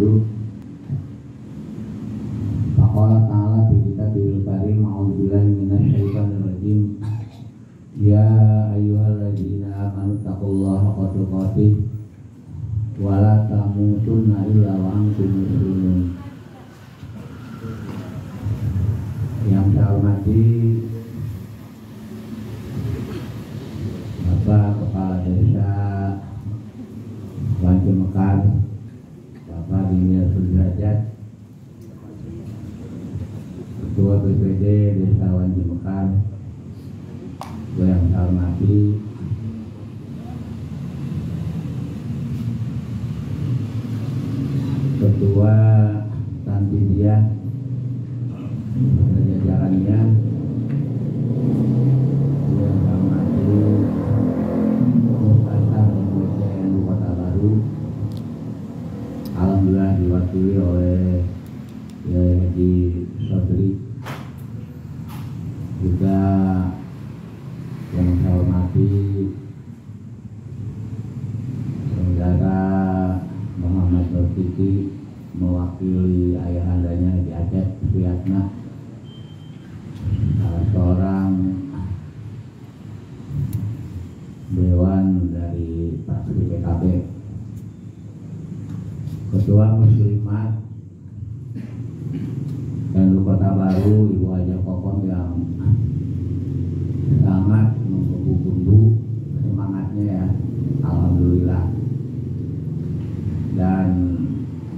ba'du. Faqala ta'ala fi kitabil karim a'udzubillahi minasyaitonir rajim. Ya ayyuhalladzina amanu taqullaha haqqa tuqatih wa la tamutunna illa wa antum muslimun. Yang saya hormati Bapak Kepala Desa Wanci Mekar, Bapak Diniar Sudrajat, Ketua BPD Desa Wanci Mekar, yang saya hormati Ketua Tantidiah jajarannya, yang saya hormati Mustasa MUI Kota Baru, alhamdulillah diwakili oleh Yai Haji Sodri, juga yang saya hormati saudara Muhammad Nurtiki mewakili ayahandanya di Aceh, Suyatna, salah seorang dewan dari fraksi PKB, Ketua Muslimat dan Kota Baru Ibu Haja Kokom yang sangat menggebu-gebu semangatnya ya, alhamdulillah. Dan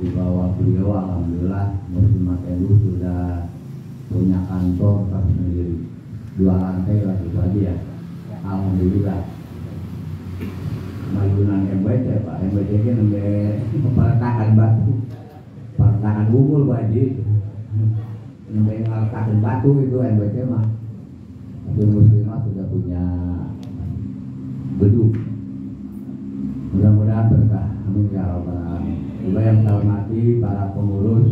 di bawah beliau alhamdulillah Muslimat NU sudah punya kantor tersendiri 2 lantai lah itu aja ya, alhamdulillah. Mayunan MBC Pak, MBC kan peletakan batu, peletakan unggul Pak Haji, ngeletakan batu itu MBC mah. Tapi Muslimah sudah punya gedung, mudah-mudahan berkah, amin ya rabbal alamin. Juga yang saya hormati para pengurus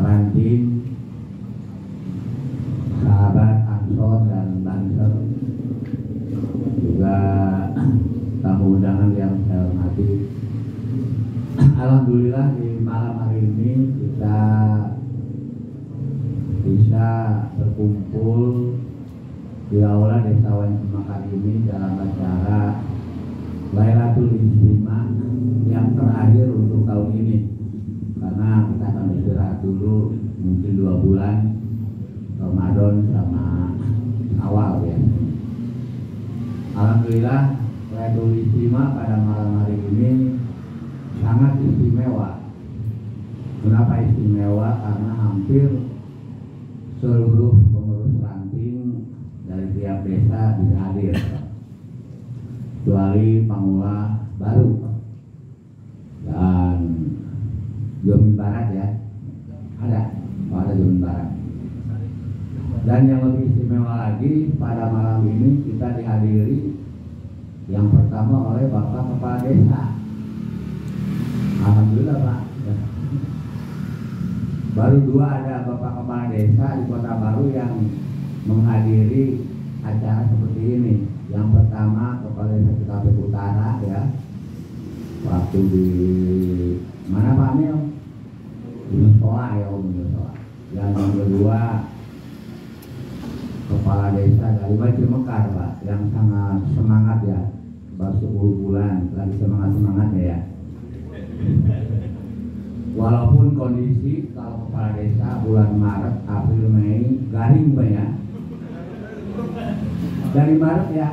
ranting, sahabat Ansor dan Banser, juga tamu undangan yang saya hormati. Alhamdulillah di malam hari ini kita bisa berkumpul di aula Desa Wanci Mekar ini dalam acara Lailatul Ijtima yang terakhir untuk tahun ini, karena kita akan istirahat dulu mungkin 2 bulan, Ramadan sama awal ya. Alhamdulillah Lailatul Ijtima pada malam hari ini sangat istimewa. Kenapa istimewa? Karena hampir seluruh pengurus ranting dari tiap desa bisa hadir, kecuali Pamula Baru dan Jomin Barat ya, ada Jomin Barat. Dan yang lebih istimewa lagi, pada malam ini kita dihadiri yang pertama oleh Bapak Kepala Desa. Alhamdulillah Pak. Baru 2 ada Bapak Kepala Desa di Kota Baru yang menghadiri acara seperti ini. Yang pertama Kepala Desa Cikampek Utara ya, waktu di mana Pak Mil? Di Musola ya, Musola. Yang kedua Kepala Desa dari Wanci Mekar Pak, yang sangat semangat ya, baru 10 bulan lagi semangat-semangatnya ya. Walaupun kondisi kalau Kepala Desa bulan Maret, April, Mei garing Pak ya. Dari Maret ya,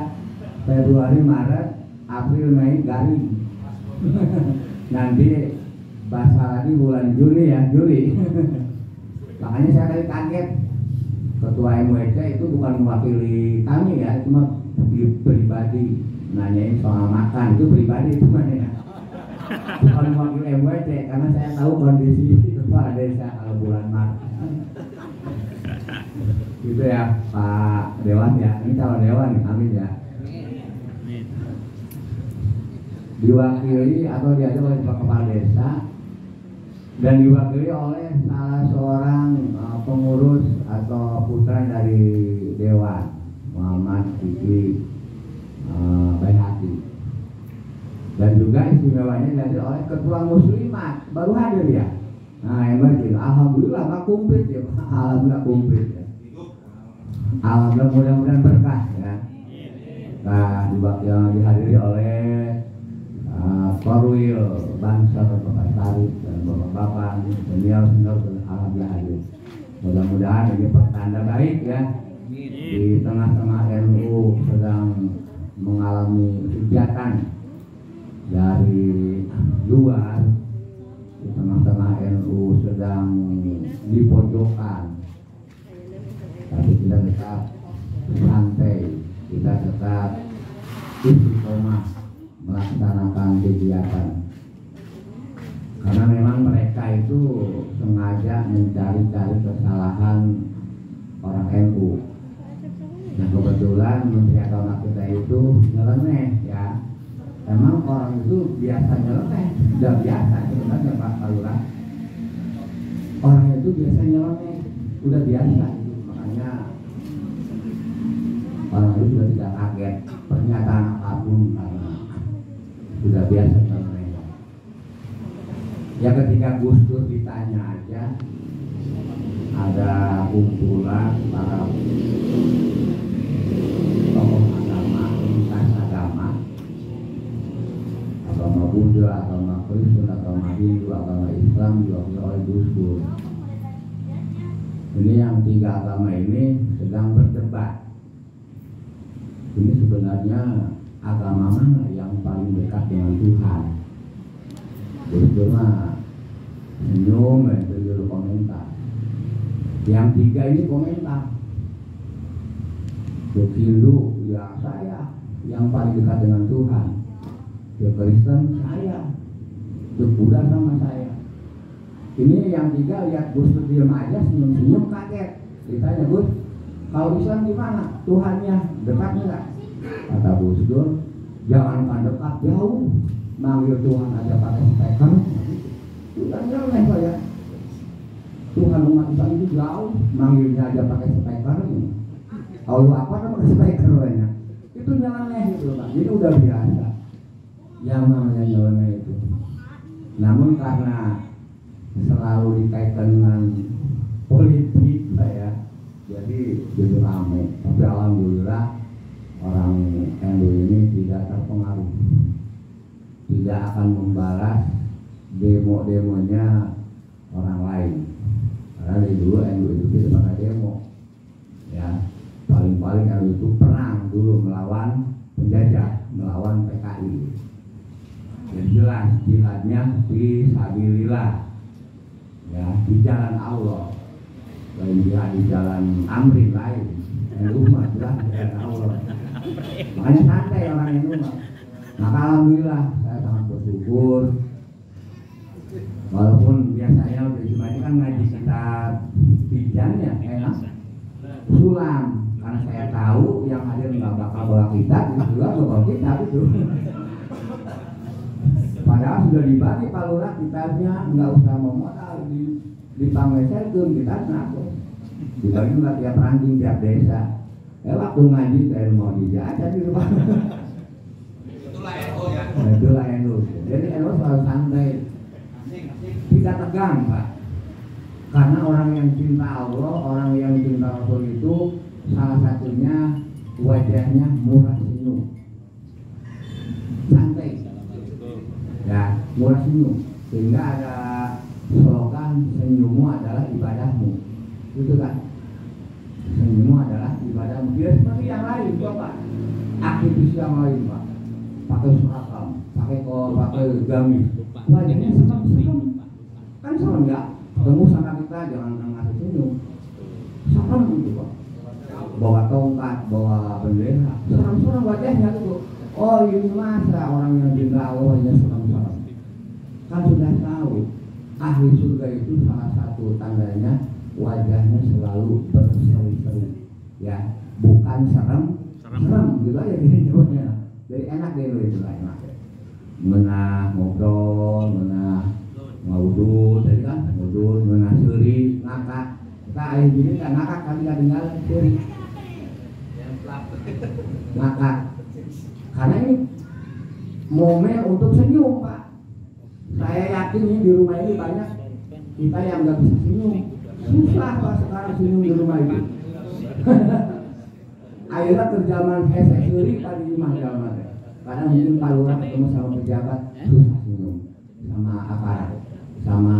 Februari, Maret, April, Mei garing. Nanti basah lagi bulan Juni ya, Juli. Makanya saya tadi kaget, Ketua MUIC itu bukan mewakili kami ya, cuma pribadi nanyain soal makan, itu pribadi cuma ya. Bukan mewakili MUIC, karena saya tahu kondisi Kepala Desa kalau bulan Maret. Gitu ya Pak Dewan ya, ini calon Dewan nih, amin ya. Diwakili atau diajak oleh Pak Kepala Desa dan diwakili oleh salah seorang pengurus atau putra dari Dewan, Muhammad Fikri Baihaqi. Dan dan juga istimewanya dihadir oleh ketua muslimat baru hadir ya. Nah imagine, alhamdulillah nggak komplit ya, alhamdulillah komplit ya. Alhamdulillah mudah-mudahan berkah ya. Nah yang dihadiri oleh Korwil Bangsa Bapak Sarif dan bapak-bapak senior dan alhamdulillah hadir. Mudah-mudahan ini pertanda baik ya. Di tengah-tengah NU sedang mengalami hujatan dari luar, di tengah-tengah NU sedang dipojokkan, tapi kita tetap santai, kita tetap istiqomah melaksanakan kegiatan, karena memang mereka itu sengaja mencari-cari kesalahan orang NU. Dan kebetulan Menteri Agama kita itu nyeleneh ya. Emang orang itu biasa nyeleneh, sudah biasa sebenarnya Pak Lurah. Orang itu biasa nyeleneh, udah biasa itu. Makanya orang itu sudah tidak kaget pernyataan apapun karena sudah biasa nyeleneh. Ya ketika Gus Dur ditanya aja, ada kumpulan para tokoh agama, lintas agama, agama Buddha, agama Kristen, agama Hindu, agama Islam diwakili oleh Gus Dur. Ini yang tiga agama ini sedang berdebat. Ini sebenarnya agama mana yang paling dekat dengan Tuhan? Gus Dur mah senyum dan dulu komentar. Yang tiga ini komentar. Untuk Hindu ya saya yang paling dekat dengan Tuhan. Untuk Kristen saya. Untuk Buddha sama saya. Ini yang tiga lihat Gus Dur diam aja senyum-senyum kaget. Ditanya Gus, kalau Islam gimana? Tuhannya dekat enggak? Kata Gus Dur, jangankan dekat jauh. Manggil Tuhan aja pakai speaker. Tuhan nyeleneh saya. Tuhan umat Islam itu jauh, manggilnya aja pakai speaker. Kalau apa namanya speakernya? Itu nyeleneh gitu Pak. Jadi udah biasa. Yang namanya nyeleneh itu. Namun karena selalu dikaitkan dengan politik saya, jadi ramai. Tapi alhamdulillah orang NU ini tidak terpengaruh, tidak akan membalas demo-demonya orang lain. Karena dari dulu NU itu tidak pernah demo, ya paling-paling NU itu perang dulu melawan penjajah, melawan PKI. Yang jelas jihadnya fisabilillah, ya di jalan Allah. Lain jihad di jalan amrin lain. NU mah jelas di jalan Allah. Makanya santai orang NU mah. Maka alhamdulillah saya sangat bersyukur. Walaupun biasanya udah cuma ini kan ngaji kitab pijan ya, enak sulam. Karena saya tahu yang hadir nggak bakal bawa kitab, itu juga nggak bawa kitab itu. Padahal sudah dibagi Pak Lurah kitabnya, nggak usah memodal di pangleserkeun kitabnya aku. Dibagi nggak tiap ranting tiap desa. Waktu ngaji saya mau dijaga di rumah. Itulah NU ya. Itulah NU. Jadi NU selalu santai. Tidak tegang Pak, karena orang yang cinta Allah, orang yang cinta Rasul itu salah satunya wajahnya murah senyum, santai, ya murah senyum. Sehingga ada slogan senyummu adalah ibadahmu, itu kan? Senyummu adalah ibadahmu. Tidak seperti yang lain Bapak, aktivis yang lain Pak, pakai seragam, pakai gamis, wajahnya serem-serem. Kan serem ya, ketemu sama kita jangan ngasih senyum, serem gitu Pak. Bawa tongkat, bawa bendera, serem-serem wajahnya tuh. Oh ini masa orang yang cinta Allahnya serem-serem. Kan sudah tahu ahli surga itu salah satu tandanya wajahnya selalu berseri-seri, ya bukan serem gitu aja videonya. Jadi enak deh itu lah enak. Menah ngobrol, menah ngaudul, tadi kan ngaudul, menah seri, ngakak. Kita air gini kan ngakak kami nggak tinggal seri, ngakak. Karena ini momen untuk senyum Pak. Saya yakin ini di rumah ini banyak kita yang nggak bisa senyum. Susah Pak sekarang senyum di rumah itu. Akhirnya terjaman hese seri tadi di mana. Karena mungkin kalau orang ketemu sama pejabat susah senyum, sama aparat, sama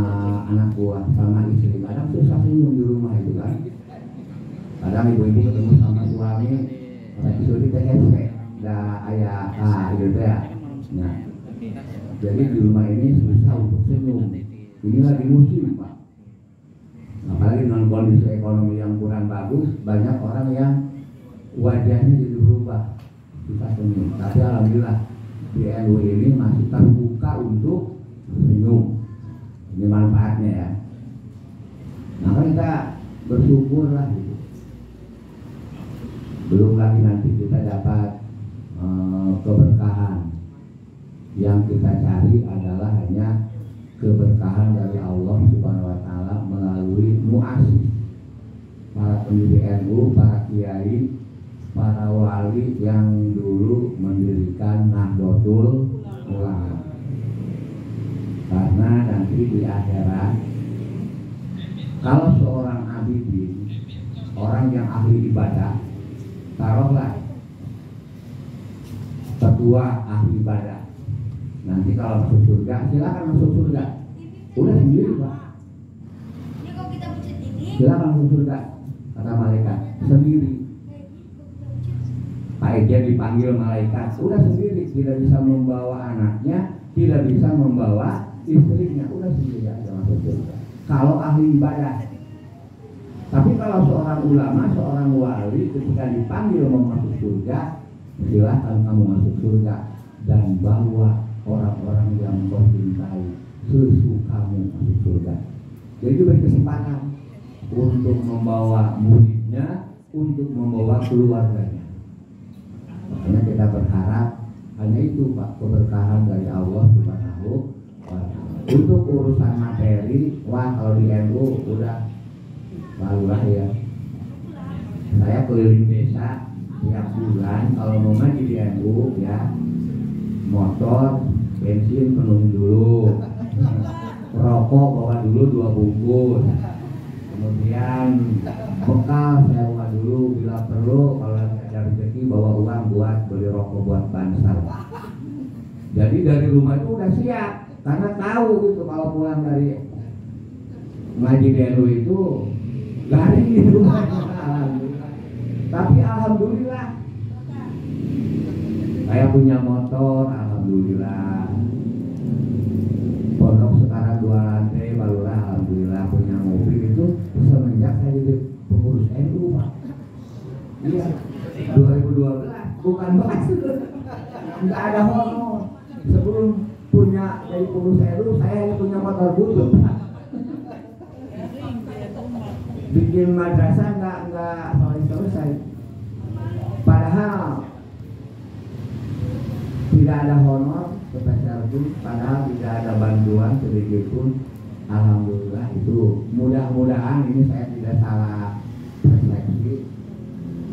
anak buah, sama istri. Kadang susah senyum di rumah itu kan. Kadang ibu-ibu ketemu sama suami, istri teh hese, dah ayah gitu ya. Nah, jadi di rumah ini susah untuk senyum. Ini lagi musim Pak. Apalagi dengan kondisi ekonomi yang kurang bagus, banyak orang yang wajahnya jadi berubah, susah senyum. Tapi alhamdulillah di NU ini masih terbuka untuk senyum. Ini manfaatnya ya. Maka kita bersyukurlah gitu. Belum lagi nanti kita dapat keberkahan. Yang kita cari adalah hanya keberkahan dari Allah Subhanahu wa taala melalui muassis, para pendiri NU, para kiai, para wali yang dulu mendirikan Nahdlatul Ulama. Karena nanti di akhirat kalau seorang abidin, orang yang ahli ibadah, taruhlah ketua ahli ibadah, nanti kalau masuk surga, silakan masuk surga. Udah sendiri Pak. Silakan masuk surga, kata malaikat, sendiri. Pak Ejen dipanggil malaikat, udah sendiri, tidak bisa membawa anaknya, tidak bisa membawa istrinya, udah sendiri aja masuk surga. Kalau ahli ibadah. Tapi kalau seorang ulama, seorang wali ketika dipanggil mau masuk surga, silakan kamu masuk surga dan bawa orang-orang yang kau cintai sesukamu masuk surga. Jadi berkesempatan untuk membawa muridnya, untuk membawa keluarganya. Makanya kita berharap hanya itu Pak, keberkahan dari Allah Subhanahu wa taala. Untuk urusan materi, wah kalau di NU udah lalulah ya. Saya keliling desa tiap bulan kalau mau ngaji di NU ya, motor bensin penuhi dulu, rokok bawa dulu 2 bungkus, kemudian bekal saya bawa dulu bila perlu, kalau ada rezeki bawa uang buat beli rokok buat bansar. Jadi dari rumah itu udah siap, karena tahu gitu kalau pulang dari ngaji di NU itu garing di rumahnya. Tapi alhamdulillah saya punya motor, alhamdulillah. Pondok sekarang 2 lantai, balurah alhamdulillah punya mobil itu semenjak saya jadi pengurus NU Pak. Iya, 2012 bukan bahas, nggak ada honor. Sebelum punya jadi pengurus NU saya hanya punya motor butut. Bikin madrasah nggak selesai. Padahal tidak ada honor sebesar pun, padahal tidak ada bantuan sedikit pun. Alhamdulillah itu. Mudah-mudahan ini saya tidak salah persepsi,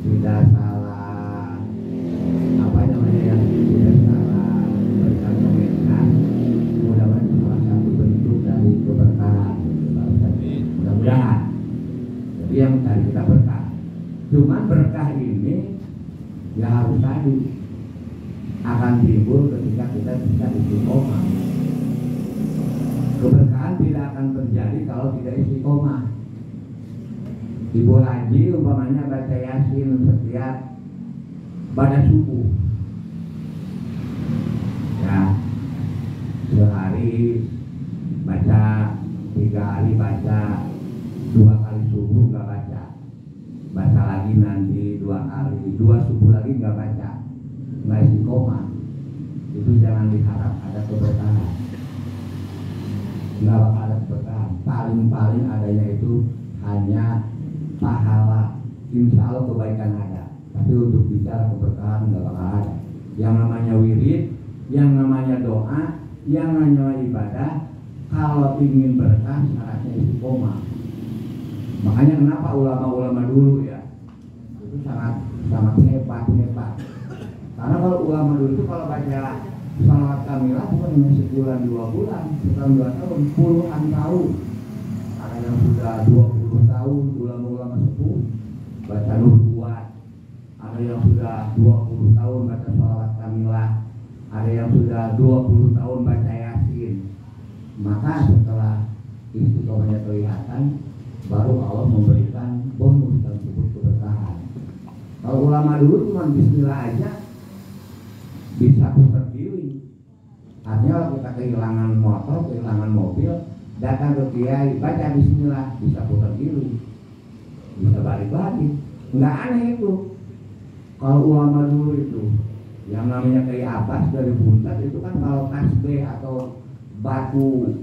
tidak salah apa namanya ya, tidak salah berkomentar. Mudah-mudahan salah satu bentuk dari keberkahan. Mudah-mudahan. Jadi yang tadi kita berkah. Cuman berkah ini ya harus tadi akan timbul ketika kita bisa istiqomah. Keberkahan tidak akan terjadi kalau tidak istiqomah. Ibu Haji umpamanya baca Yasin setiap pada subuh ya, sehari baca, 3 hari baca, 2 kali subuh nggak baca lagi nanti 2 kali, 2 subuh lagi nggak baca, nggak istiqomah. Itu jangan diharap ada keberkahan, nggak bakal ada keberkahan. Paling adanya itu hanya pahala, insya Allah kebaikan ada, tapi untuk bicara keberkahan nggak bakal ada. Yang namanya wirid, yang namanya doa, yang namanya ibadah, kalau ingin berkah syaratnya istiqomah. Makanya kenapa ulama-ulama dulu ya itu sangat hebat. Karena kalau ulama dulu itu kalau baca Salawat kamilah bukan hanya sebulan 2 bulan, setahun 2 tahun, puluhan tahun. Ada yang sudah 20 tahun ulama-ulama sepuh baca Nur Kuat, ada yang sudah 20 tahun baca salawat kamilah, ada yang sudah 20 tahun baca Yasin. Maka setelah istiqomahnya kelihatan, baru Allah memberikan bonus yang disebut keberkahan. Kalau ulama dulu cuma bismillah aja bisa putar giling. Artinya kita kehilangan motor, kehilangan mobil, datang ke kiai baca bismillah bisa putar giling, bisa balik-balik. Nggak aneh itu. Kalau ulama dulu itu yang namanya Kiai Abbas dari Buntat itu kan kalau tasbih atau batu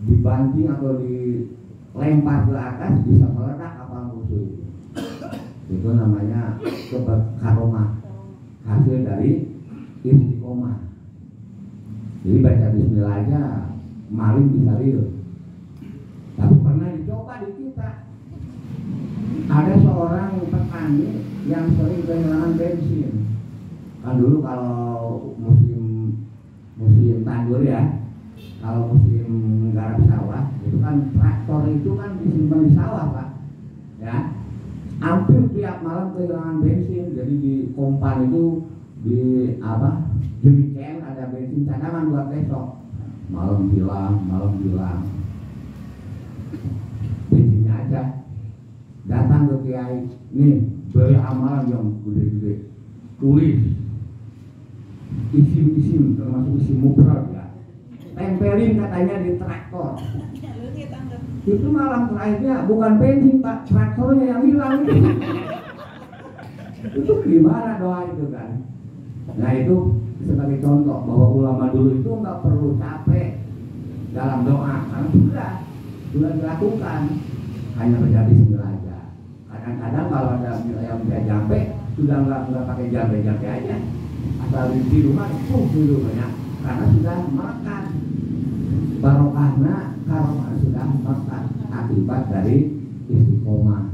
dibanting atau dilempar ke atas bisa meledak apa musuh. Itu namanya karomah, hasil dari istiqomah. Jadi baca bismillah aja maling bisa real. Tapi pernah dicoba di kita. Ada seorang petani yang sering kehilangan bensin. Kan dulu kalau musim tandur ya, kalau musim menggarap sawah itu kan traktor itu kan disimpan di sawah Pak, ya. Hampir tiap malam kehilangan bensin, jadi di kompan itu jerigen ada bensin cadangan buat besok. Malam hilang, bensinnya aja. Datang ke kiai, nih beli amalan yang gede-gede, tulis isim termasuk isim mufrad ya, tempelin katanya di traktor. Itu malam terakhirnya bukan bensin Pak, traktornya yang hilang. Itu gimana doa itu kan? Nah itu sebagai contoh bahwa ulama dulu itu nggak perlu capek dalam doa karena sudah dilakukan, hanya menjadi bismillah aja. Kadang-kadang kalau ada yang bisa jampe sudah nggak pakai jampe aja, asal di rumah dulu banyak karena sudah makan barokahnya, karena sudah makan akibat dari istiqomah.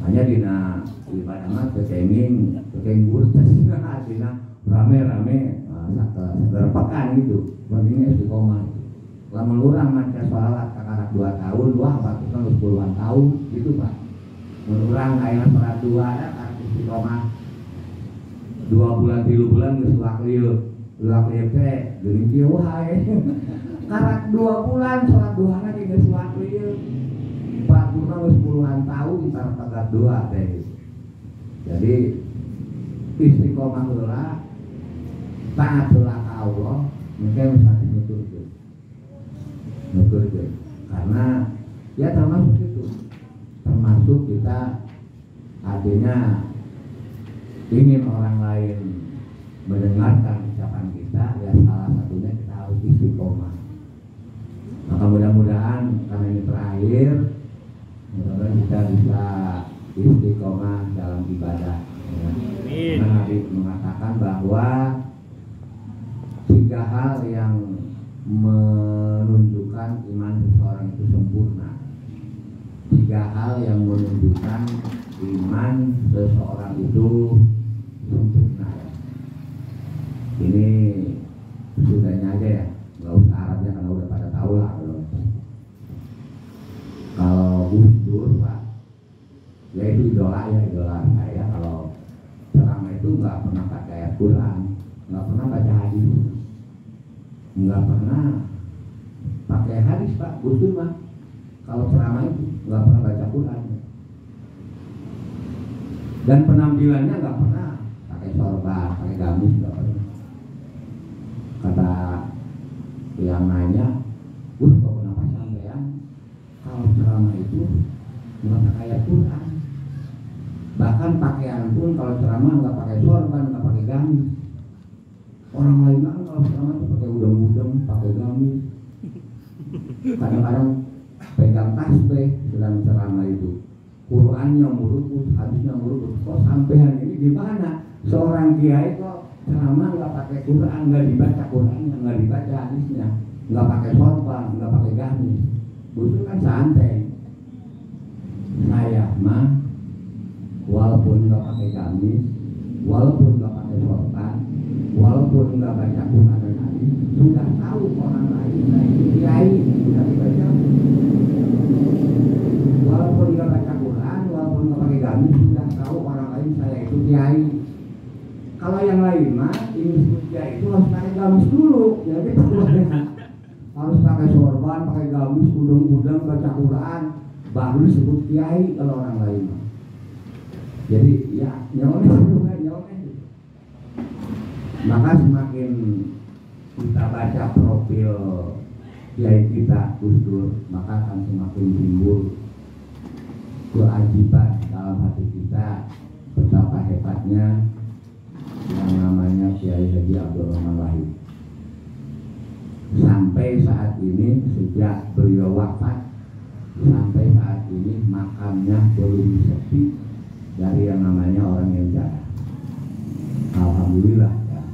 Makanya dina ibadah mah kecengin gurtes dina rame-rame berpekan gitu, pentingnya istiqomah. Lamun urang maca salat kakarak 2 tahun, wah batusan puluhan tahun gitu Pak. Mun urang aya salat 2 ada istiqomah 2 bulan 3 bulan geus waklieu teh geuning kieu wae. Karak 2 bulan salat duhana ge geus waklieu. Baturna geus puluhan tahun entar pagat 2 teh. Jadi istiqomah heula taat heula ka Allah, mungkin bisa nuturkeun. Karena ya termasuk kita artinya ingin orang lain mendengarkan ucapan kita, ya salah satunya kita harus istiqomah. Maka mudah-mudahan karena ini terakhir, mudah-mudahan kita bisa istiqomah dalam ibadah. Karena Nabi mengatakan bahwa 3 hal yang menunjukkan iman seseorang itu sempurna. 3 hal yang menunjukkan iman seseorang itu sempurna. Ini sudahnya aja ya, nggak usah Arabnya karena udah pada tahu lah. Kalau Gus Dur Pak, ya itu idola saya. Kalau ceramah itu nggak pernah pakai ayat Quran, nggak pernah baca hadis, nggak pernah pakai hadis Pak. Gus Dur mah kalau ceramah itu nggak pernah baca Quran, dan penampilannya nggak pernah pakai sorban, pakai gamis, nggak pernah. Kata yang nanya, Gus kok kenapa sampean kalau ceramah itu nggak pakai ayat Quran, bahkan pakaian pun kalau ceramah nggak pakai sorban, nggak pakai gamis. Orang lain kan kalau ceramah itu pakai udang-udang, pakai gamis, kadang-kadang pegang tasbih dalam ceramah itu. Qurannya muruput, hadisnya muruput. Kok sampean ini gimana? Seorang kiai kok ceramah nggak pakai Quran, nggak dibaca Qurannya, nggak dibaca hadisnya, nggak pakai sorban, nggak pakai gamis. Itu kan santai. Saya mah walaupun nggak pakai gamis, walaupun nggak pakai walaupun nggak baca Quran dan hadis sudah tahu orang lain saya itu kiai sudah dibaca. Walaupun nggak baca Quran, walaupun nggak pakai gamis sudah tahu orang lain saya itu kiai. Kalau yang lain mah ini kiai itu harus pakai gamis dulu, jadi harus pakai sorban, pakai gamis, udang-udang, baca Quran, baru disebut kiai kalau orang lain mah. Jadi ya nyoleh. Maka semakin kita baca profil kiai kita Gus Dur, maka akan semakin timbul keajiban dalam hati kita betapa hebatnya yang namanya Kiai Haji Abdul Rahman Wahid. Sampai saat ini sejak beliau wafat, sampai saat ini makamnya belum sepi dari yang namanya orang yang jahat. Alhamdulillah ya.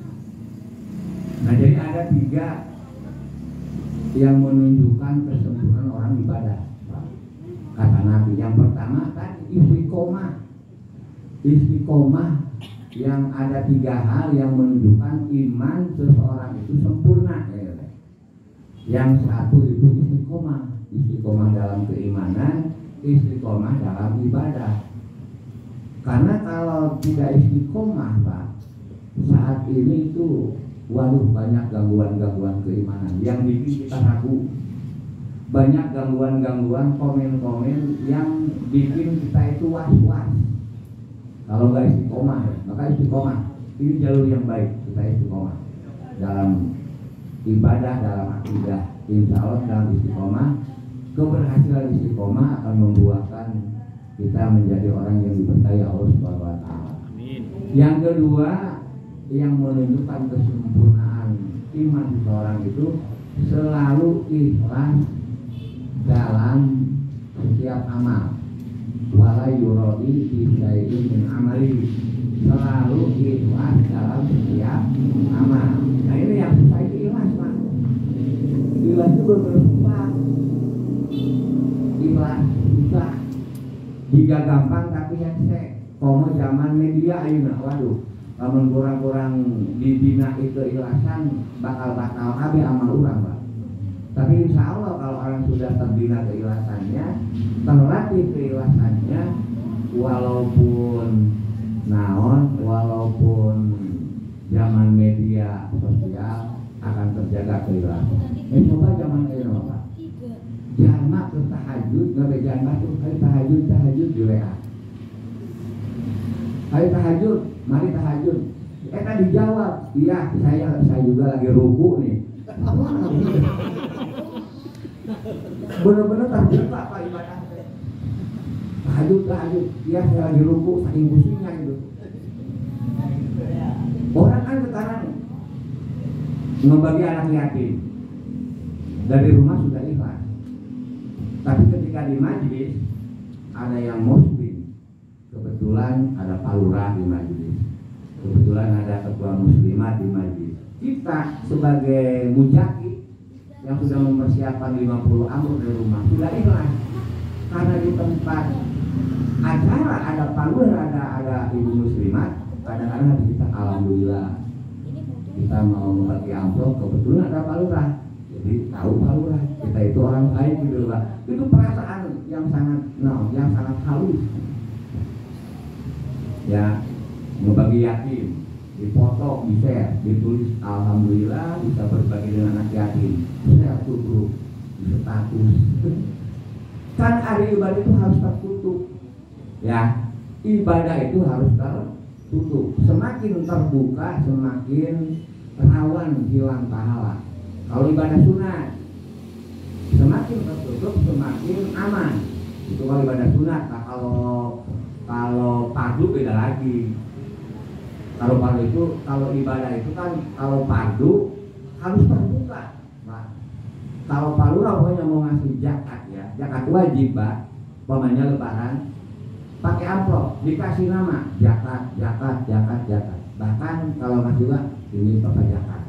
Nah, jadi ada 3 yang menunjukkan kesempurnaan orang ibadah. Kata Nabi, yang pertama tadi istiqomah. Istiqomah yang ada 3 hal yang menunjukkan iman seseorang itu sempurna. Yang satu itu istiqomah. Istiqomah dalam keimanan, istiqomah dalam ibadah. Karena kalau tidak istiqomah, Pak, saat ini itu waduh banyak gangguan-gangguan keimanan yang bikin kita ragu. Banyak gangguan-gangguan komen-komen yang bikin kita itu was-was. Kalau nggak istiqomah, maka istiqomah ini jalur yang baik. Kita istiqomah dalam ibadah, dalam akidah. Insya Allah dalam istiqomah, keberhasilan istiqomah akan membuahkan kita menjadi orang yang diberkahi Allah Subhanahu wa Ta'ala. Yang kedua, yang menunjukkan kesempurnaan iman seseorang itu selalu ikhlas dalam setiap amal. Wala yuradi fi syai'in min amali, selalu ikhlas dalam setiap amal. Nah, ini yang susah itu ikhlas, Pak. Ikhlas itu benar-benar ikhlas susah. Jika gampang tapi hese. Komo zaman media ayeuna, waduh, lamun kurang-kurang dibina keikhlasan bakal kabeh amal urang, Pak. Tapi insya Allah kalau orang sudah terbina keikhlasannya, terlatih keikhlasannya, walaupun naon, walaupun zaman media sosial akan terjaga keikhlasan. Coba zaman ayeuna, Pak. Jamaah ke tahajud, ngabe jamaah tuh tahajud di WA. Hari tahajud, mari tahajud. Tadi dijawab, iya saya juga lagi ruku nih. Bener-bener terbuka Pak ibadah. Tahajud, iya saya lagi ruku, saking pusingnya itu. Orang kan sekarang membagi anak yatim dari rumah sudah ikhlas. Tapi ketika di majlis ada yang muslim, kebetulan ada Pak Lurah di majlis, kebetulan ada ketua muslimat di majlis. Kita sebagai mujaki yang sudah mempersiapkan 50 amr dari rumah sudah ikhlas. Karena di tempat acara ada Pak Lurah, ada ibu muslimat, kadang-kadang hati kita alhamdulillah kita mau membagi amplop, kebetulan ada Pak Lurah. Jadi tahu Pak Lurah, kita itu orang baik gitu, Pak. Itu perasaan yang sangat halus. Ya, membagi yatim, dipoto, di-share, ditulis alhamdulillah bisa berbagi dengan anak yatim. Share tuh grup, di status. Kan hari ibadah itu harus tertutup. Ya, ibadah itu harus tertutup. Semakin terbuka, semakin rawan hilang pahala. Kalau ibadah sunat, semakin tertutup semakin aman. Itu kalau ibadah sunat. Nah, kalau fardu beda lagi. Kalau fardu itu, kalau ibadah itu kan kalau fardu harus terbuka. Nah, kalau Pak Lurah pokoknya mau ngasih zakat ya, zakat wajib, Pak. Pokoknya lebaran pakai amplop, dikasih nama zakat. Bahkan kalau ngasih uang ini bapak zakat.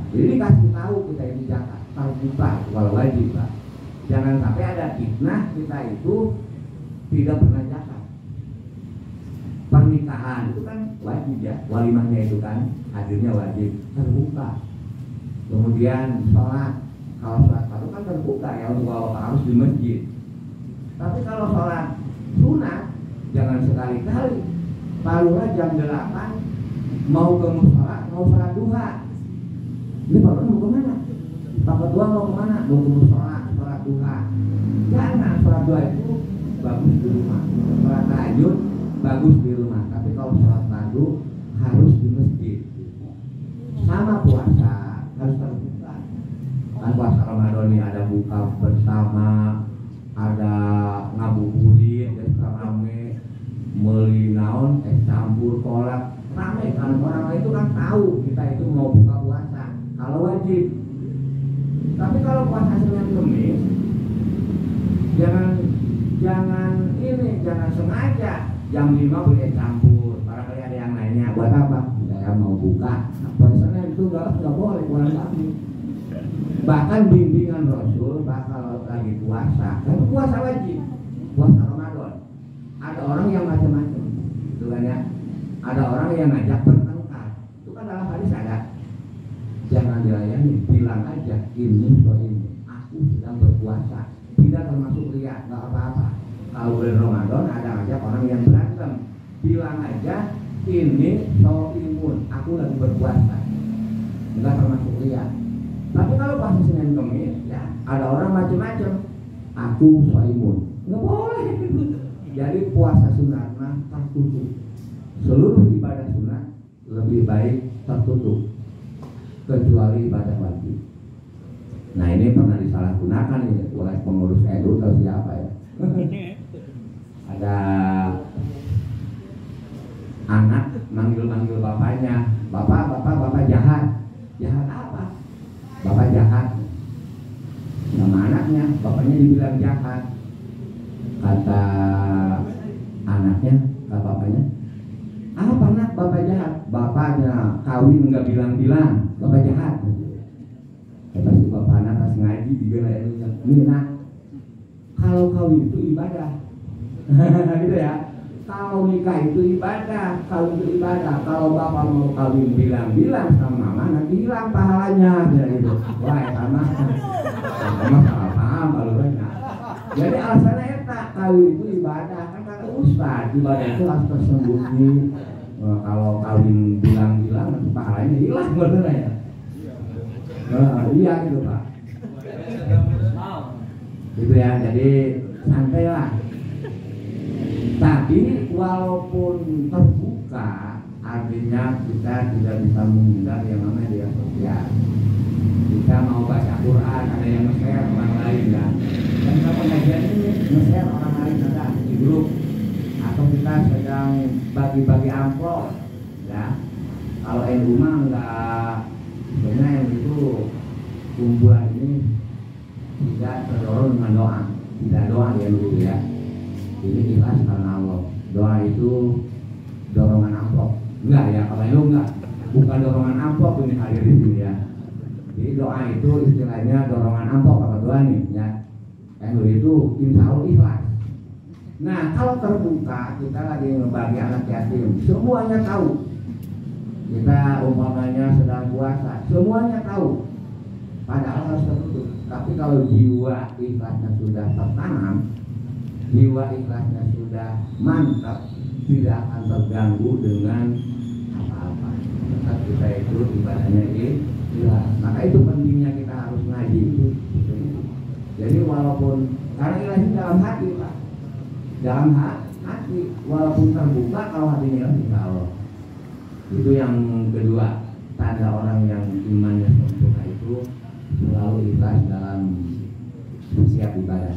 Jadi dikasih tahu kita ini zakat, terbuka kalau wajib, Pak. Jangan sampai ada fitnah kita itu tidak pernah zakat. pernikahan itu kan wajib ya, walimahnya itu kan hadirnya wajib terbuka. Kemudian sholat, kalau sholat fardu kan terbuka ya, untuk harus di masjid. Tapi kalau sholat sunat jangan sekali-kali. Taruhlah jam 8 mau ke mushola, mau sholat duha. Ini Pak mau kemana? Pak Ketua mau kemana? Mau ke mushola, sholat duha. Jangan, sholat duha itu bagus di rumah. Sholat tahajud bagus di rumah. Tapi kalau sholat fardu harus di masjid. Sama puasa harus terbuka. Kan puasa Ramadan ini ada buka bersama, ada ngabuburit, ada rame, meuli naon, campur kolak, rame kan orang itu kan tahu kita itu mau buka puasa kalau wajib. Tapi kalau puasa Senin Kemis jangan sengaja jam 5 boleh campur. Barangkali ada yang nanya buat apa? Saya mau buka. Puasa Senin itu nggak boleh kurang kami. Bahkan bimbingan Rasul bakal lagi puasa, kan puasa wajib, puasa Ramadan. Ada orang yang macam-macam, itu kan ya. Ada orang yang ngajak bertengkar, itu kan dalam hadis ada. Jangan dilayani, bilang aja ini aku sedang berpuasa, tidak termasuk riya, nggak apa-apa. Kalau bulan Ramadan ada ngajak orang yang berantem, bilang aja ini soimun, aku lagi berpuasa, nggak termasuk riya. Tapi kalau puasa Senin Kemis, ya ada orang macam-macam. Aku soimun, nggak boleh. Jadi puasa sunat tertutup. Seluruh ibadah sunat lebih baik tertutup, kecuali ibadah wajib. Nah ini pernah disalahgunakan nih oleh pengurus NU atau siapa ya? Ada anak manggil bapaknya, bapak jahat. Jahat apa? Bapak jahat. Nama anaknya, bapaknya dibilang jahat. Kata anaknya, kata bapaknya, apa nak bapak jahat? Bapaknya kawin nggak bilang-bilang, bapak jahat. Kata si bapak anak pas ngaji juga ini nak, kalau kawin itu ibadah. Gitu ya. Kalau nikah itu ibadah, kalau itu ibadah. Kalau bapak mau kawin bilang-bilang sama mama, nanti hilang pahalanya, gitu. Wah, sama salah paham kalau banyak. Jadi alasannya eta kawin itu ibadah, kan kata Ustaz, ibadah itu harus tersembunyi. Kalau kawin bilang-bilang, nanti pahalanya hilang, bener ya. Iya gitu Pak. Gitu ya, jadi santailah. Tapi walaupun terbuka, artinya kita tidak bisa menghindar yang namanya dia sosial. Kita mau baca Quran, ada yang nge-share orang lain kan. Dan kita pengajian ini nge-share orang lain ada di grup. Atau kita sedang bagi-bagi amplop, ya. Kalau NU mah enggak, sebenarnya yang itu kumpulan ini tidak terdorong dengan doa, tidak doa ya dulu ya. Ini ikhlas karena Allah. Doa itu dorongan amplop. Enggak ya, kalau itu enggak. Bukan dorongan amplop ini hadir di sini ya. Jadi doa itu istilahnya dorongan amplop apa doa nih ya. NU itu insya Allah ikhlas. Nah kalau terbuka kita lagi ngebagi anak yatim, semuanya tahu. Kita umpamanya sedang puasa, semuanya tahu. Padahal harus tertutup. Tapi kalau jiwa ikhlasnya sudah tertanam, jiwa ikhlasnya sudah mantap, tidak akan terganggu dengan apa-apa. Saat kita itu ibadahnya ikhlas. Maka itu pentingnya kita harus ngaji itu. Jadi walaupun karena ikhlas itu dalam hati Pak, dalam hati, walaupun terbuka kalau hatinya insya Allah. Itu yang kedua, tanda orang yang imannya sempurna itu selalu ikhlas dalam setiap ibadah.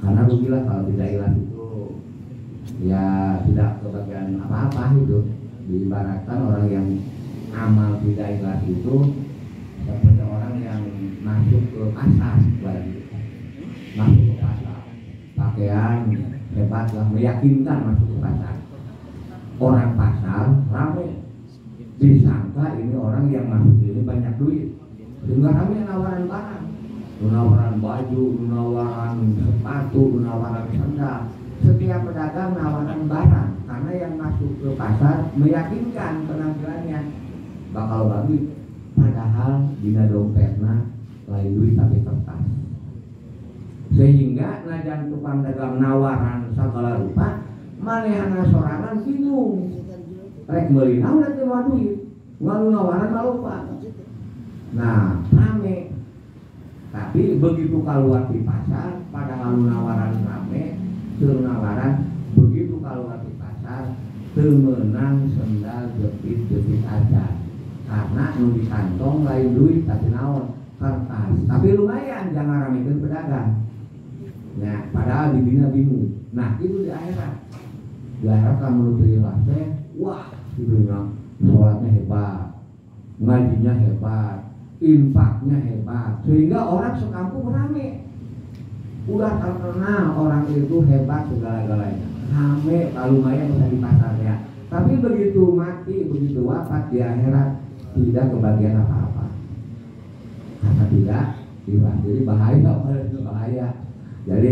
Karena rugilah kalau tidak ikhlas itu ya tidak kebagian apa-apa itu. Diibaratkan orang yang amal tidak ikhlas itu seperti orang yang masuk ke pasar, masuk ke pasar, pakaian hebat lah, meyakinkan masuk ke pasar. Orang pasar ramai, disangka ini orang yang masuk ini banyak duit, sehingga ramai nawaran barang. Nawaran baju, nawaran sepatu, nawaran sandal. Setiap pedagang nawaran barang. karena yang masuk ke pasar meyakinkan penampilannya bakal bagus, padahal dina dompetna lain duit tapi kertas. Sehingga najan tukang dagang nawaran segala rupa, manehana sorangan bingung. Rek meuli naon teh mah duit, ngalu nawaran mah lupa. Nah, rame. Tapi begitu keluar di pasar, pada ngalu nawaran rame, teu nawaran begitu keluar di pasar, teu meunang sendal jepit-jepit aja. Karena nu di kantong lain duit tapi naon? Kertas. Tapi lumayan jangan ramekeun pedagang. Nah, padahal di dina bingung. Nah, itu di akhirat. Di akhirat kamu teu ikhlas teh, wah, gitu nya. Salatnya hebat, ngajinya hebat, infaknya hebat, sehingga orang sekampung rame. Udah terkenal orang itu hebat segala-galanya. Rame, lumayan bisa di pasar ya. Tapi begitu mati, begitu wafat di akhirat tidak kebagian apa-apa. Karena tidak ikhlas, jadi bahaya. Jadi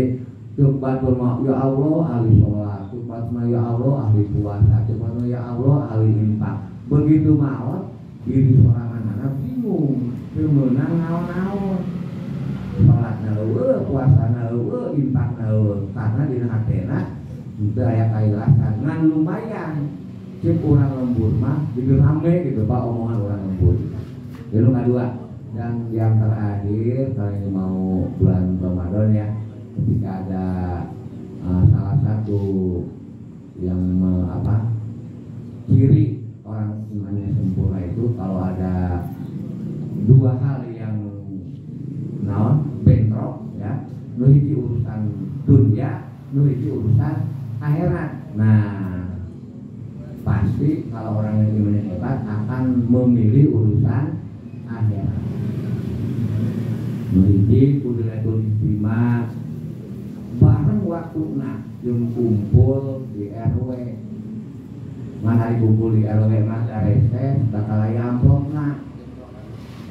Tukbatul ma ya Allah ahli sholat, tukbatul ya Allah ahli puasa, tukbatul ya Allah ahli infak. Begitu maut diri sorangan anak bingung, kemenang naon-naon. Sholatna eueuh, puasana eueuh, infakna eueuh. Karena dina hatena teu aya kaikhlasan. Ngan lumayan cek urang lembur mah jadi rame gitu Pak omongan urang lembur. Yang kedua dan yang terakhir kalau ini mau bulan Ramadan ya, ketika ada salah satu yang ciri orang imannya sempurna itu kalau ada dua hal yang bentrok ya, nu hiji urusan dunia, nu hiji urusan akhirat. Nah, pasti kalau orang yang imannya hebat akan memilih urusan akhirat. Nu hiji kudu diterima bareng waktuna jeung kumpul di RW. Mana kumpul di RW mah reses bakal aya amplopna.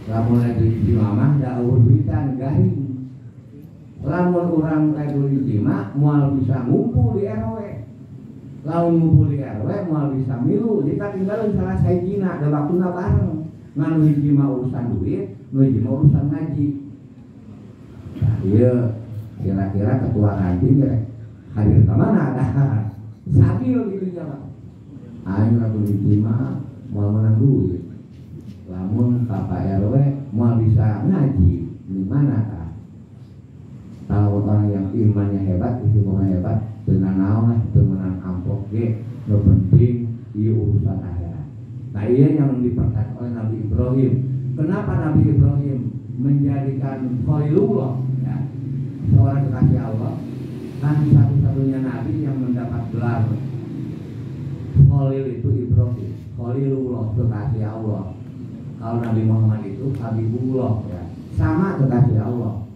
Lamun lagi di mamah da eueuh duitan garing. Lamun urang lagi di mah moal bisa ngumpul di RW. Lamun ngumpul di RW moal bisa milu. Jika tinggalin salah sahijina da waktuna bareng. Nganu hiji mah urusan duit, nu hiji mah urusan ngaji. Nah, ieu kira-kira ketua ranting ya hadir ke mana ada sabil gitu ya Pak. Aing ratu diterima mau menang duit, lamun Bapak RW mau bisa ngaji di mana kah? Kalau orang yang imannya hebat, istiqomah hebat, dengan naon lah itu menang amplop ge, no penting di urusan akhirat. Nah iya yang diperkatakan oleh Nabi Ibrahim. Kenapa Nabi Ibrahim menjadikan Khalilullah ya, seorang kekasih Allah, kan satu-satunya nabi yang mendapat gelar Khalil itu Ibrahim, Khalilullah kekasih Allah. Kalau Nabi Muhammad itu Habibullah ya, sama kekasih Allah.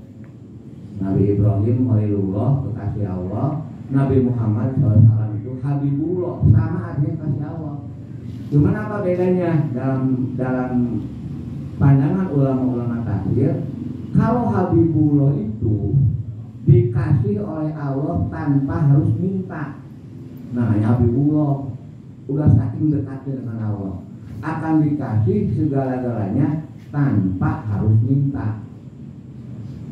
Nabi Ibrahim Khalilullah kekasih Allah, Nabi Muhammad SAW itu Habibullah, sama artinya kekasih Allah. Cuman apa bedanya dalam pandangan ulama-ulama tafsir? Kalau Habibullah itu dikasih oleh Allah tanpa harus minta, namanya Habibullah, udah saking dekatnya dengan Allah, akan dikasih segala-galanya tanpa harus minta.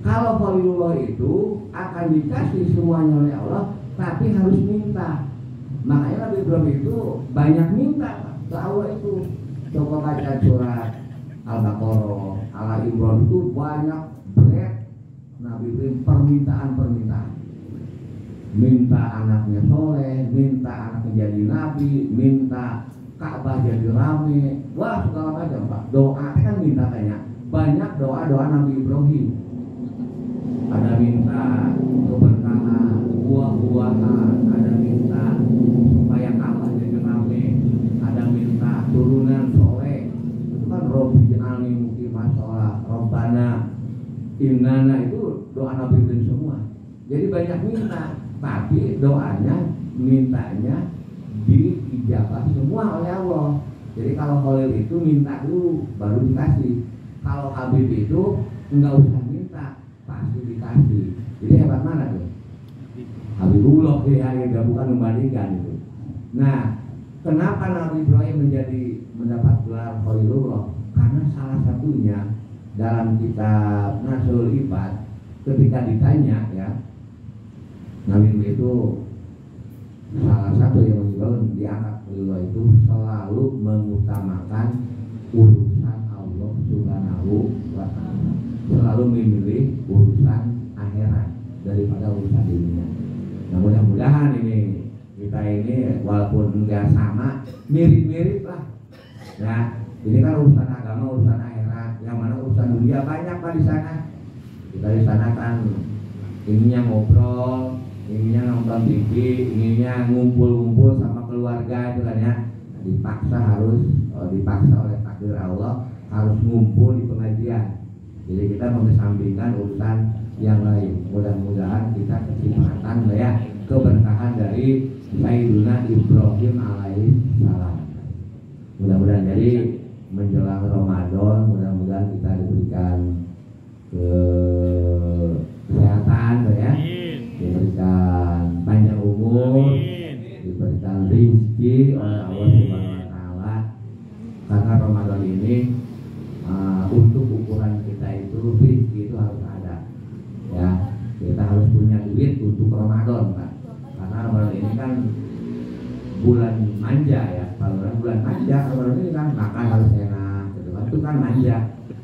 Kalau Khalilullah itu akan dikasih semuanya oleh Allah tapi harus minta. Makanya Nabi Ibrahim itu banyak minta ke Allah itu. Coba baca surat Al-Baqarah, Al-Imran itu banyak berat Nabi Ibrahim permintaan. Minta anaknya soleh, minta anaknya jadi nabi, minta Ka'bah jadi rame, wah segala macam Pak. Doa kan minta tanya, banyak doa-doa Nabi Ibrahim. Ada minta keberkahan, buah-buahan, ada minta supaya Ka'bah jadi rame, ada minta turunan soleh. Itu kan Robbi ja'alni muqimah sholat, Robbana innana, itu doa Nabi Ibrahim semua. Jadi banyak minta, tapi doanya, mintanya diijabah semua oleh Allah. Jadi kalau Khalil itu minta dulu baru dikasih. Kalau Habib itu enggak usah minta, pasti dikasih. Jadi hebat mana tuh? Habibullah ya, bukan membandingkan itu. Nah, kenapa Nabi Ibrahim mendapat gelar Khalilullah? Karena salah satunya dalam kitab Nasul Ibad ketika ditanya ya, Nabi itu salah satu yang menyebabkan diangkat Khalilullah itu selalu mengutamakan urusan Allah Subhanahu wa Ta'ala, selalu memilih urusan akhirat daripada urusan dunia. Nah, mudah-mudahan ini kita ini walaupun nggak sama, mirip-mirip lah. Ya, ini kan urusan agama, urusan akhirat. Yang mana urusan dunia banyak pak di sana. Kita di sana kan ininya ngobrol, ininya nonton TV, ininya ngumpul-ngumpul sama keluarga itu kan ya. Dipaksa oleh takdir Allah harus ngumpul di pengajian. Jadi kita mengesampingkan urusan yang lain. Mudah-mudahan kita kesempatan ya keberkahan dari Sayyiduna Ibrahim alaihi salam. Mudah-mudahan jadi menjelang Ramadan, mudah-mudahan kita diberikan kesehatan ya, diberikan panjang umur, diberikan rezeki oleh Allah Subhanahu wa Ta'ala. Karena Ramadan ini untuk ukuran kita itu rezeki itu harus ada ya, kita harus punya duit untuk Ramadan kan. Karena Ramadan ini kan bulan manja ya, kalau bulan manja Ramadan ini kan makan harus enak gitu kan, itu kan manja.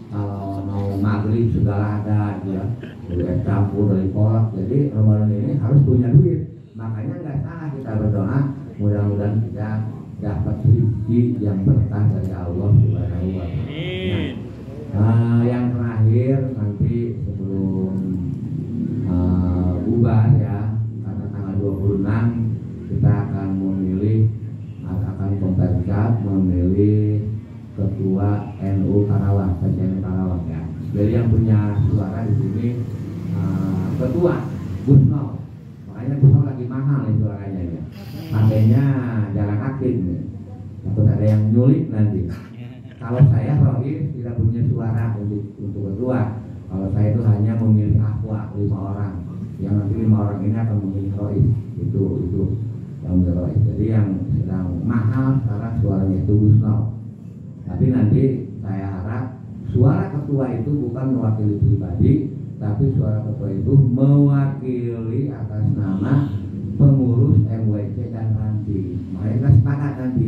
Kalau mau maghrib segala ada gitu ya, dari campur dari kolak, jadi Ramadan ini harus punya duit. Makanya nggak salah kita berdoa mudah-mudahan kita dapat rezeki yang berkah dari Allah Subhanahu wa Ta'ala. Nah, yang terakhir nanti sebelum bubar ya, karena tanggal 26 kita akan konferensi memilih ketua NU Karawang, PCNU Karawang ya. Jadi yang punya suara di sini ketua Busno. Makanya Busno lagi mahal nih suaranya ya. Pakainya jalan kaki nih. Takut ada yang nyulik nanti. Kalau saya Rohis tidak punya suara untuk ketua. Kalau saya itu hanya memilih akhwat 5 orang. Yang nanti 5 orang ini akan memilih Rohis. Itu yang Rohis. Jadi yang sedang mahal sekarang suaranya itu Busno. Tapi nanti saya harap suara ketua itu bukan mewakili pribadi, tapi suara ketua itu mewakili atas nama pengurus MWC dan Ranti. Makanya kita sepakat nanti.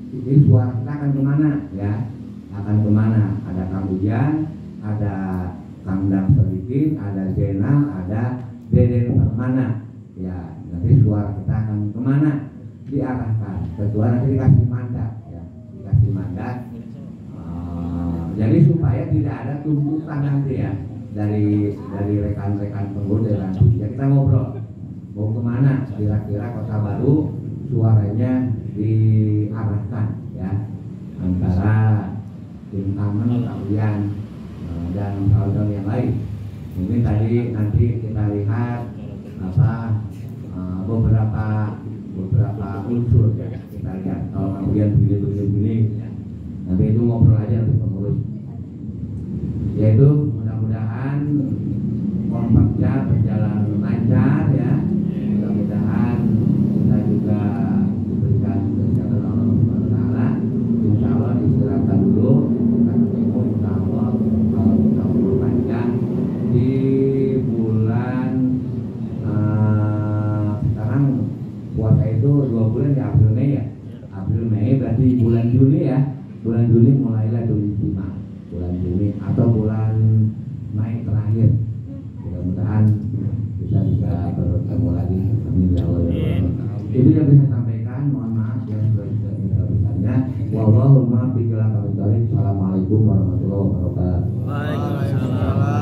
Jadi suara kita akan kemana ya? Akan kemana? Ada Kang Ujan, ada Kang Dang Sodikin, ada Jenal, ada Deden Permana. Ya, nanti suara kita akan kemana? Diarahkan. Ketua nanti dikasih mandat ya, dikasih mandat. Jadi supaya tidak ada tumpukan nanti ya dari rekan-rekan pengurus nanti. Ya kita ngobrol mau kemana kira-kira Kota Baru suaranya diarahkan ya antara tim Taman, Kawian dan kawan-kawan yang lain. Mungkin tadi nanti kita lihat beberapa unsur ya. Kita lihat kalau Kawian begini nanti itu ngobrol aja untuk pengurus. Yaitu mudah-mudahan konferensinya berjalan lancar ya. Mudah-mudahan kita juga diberikan kesehatan Allah Subhanahu wa Ta'ala. Insya Allah istirahatkan dulu. Kita ketemu insya Allah kalau kita umur panjang di bulan sekarang puasa itu 2 bulan ya, April Mei ya. April Mei berarti bulan Juni ya. Bulan Juni mulailah Idul Fitri, bulan Juni atau bulan Mei terakhir. Mudah-mudahan kita bisa bertemu lagi. Amin ya Allah. Itu yang bisa sampaikan. Mohon maaf ya sebesar-besarnya. Wallahumma biqilaka. Assalamualaikum warahmatullahi wabarakatuh. Waalaikumsalam.